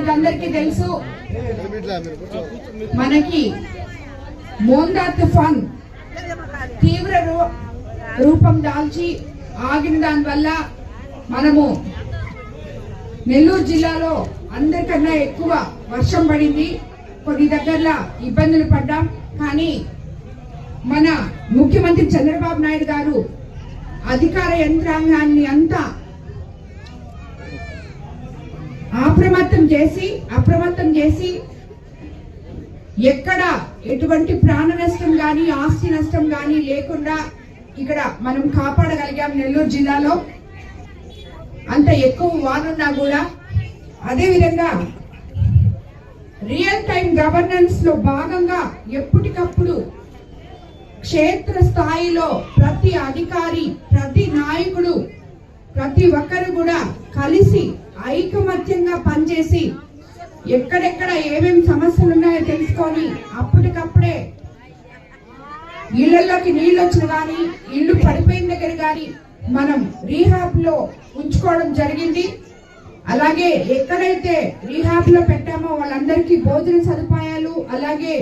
మీకు అందరికీ తెలుసు మనకి మోందా తుఫాన్ తీవ్ర రూపం దాల్చి ఆగిన దాని వల్ల మనము నెల్లూరు జిల్లాలో అందరికన్నా ఎక్కువ వర్షం పడింది. కొన్ని దగ్గరలో ఇబ్బందులు పడ్డాం. కానీ మన ముఖ్యమంత్రి చంద్రబాబు నాయుడు గారు అధికార యంత్రాంగాన్ని అంతా అప్రమత్తం చేసి ఎక్కడ ఎటువంటి ప్రాణ నష్టం కానీ ఆస్తి నష్టం కానీ లేకుండా ఇక్కడ మనం కాపాడగలిగాం. నెల్లూరు జిల్లాలో అంత ఎక్కువ వానున్నా కూడా. అదేవిధంగా రియల్ టైం గవర్నెన్స్ లో భాగంగా ఎప్పటికప్పుడు క్షేత్ర స్థాయిలో ప్రతి అధికారి, ప్రతి నాయకుడు, ప్రతి ఒక్కరు కూడా కలిసి ఐకమత్యంగా పనిచేసి ఎక్కడెక్కడ ఏమేమి సమస్యలు ఉన్నాయో తెలుసుకొని అప్పటికప్పుడే ఇళ్లలోకి నీళ్ళు వచ్చిన కానీ ఇల్లు పడిపోయిన దగ్గర కానీ మనం రీహాబ్ లో ఉంచుకోవడం జరిగింది. అలాగే ఎక్కడైతే రీహాబ్ లో పెట్టామో వాళ్ళందరికీ భోజన సదుపాయాలు, అలాగే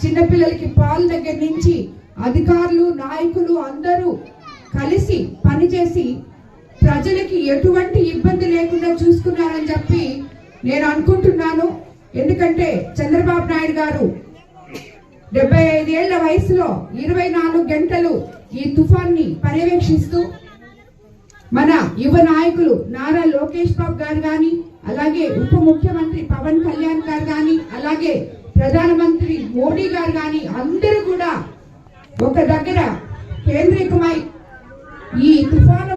చిన్నపిల్లలకి పాలు దగ్గర నుంచి అధికారులు, నాయకులు అందరూ కలిసి పనిచేసి ప్రజలకి ఎటువంటి ఇబ్బంది లేకుండా చూసుకున్నారని చెప్పి నేను అనుకుంటున్నాను. ఎందుకంటే చంద్రబాబు నాయుడు గారు 75 ఏళ్ల వయసులో 24 గంటలు ఈ తుఫాన్ని పర్యవేక్షిస్తూ మన యువ నాయకులు నారా లోకేష్ బాబు గారు కానీ, అలాగే ఉప ముఖ్యమంత్రి పవన్ కళ్యాణ్ గారు కానీ, అలాగే ప్రధానమంత్రి మోడీ గారు కానీ అందరూ కూడా ఒక దగ్గర కేంద్రీకమై ఈ తుఫాను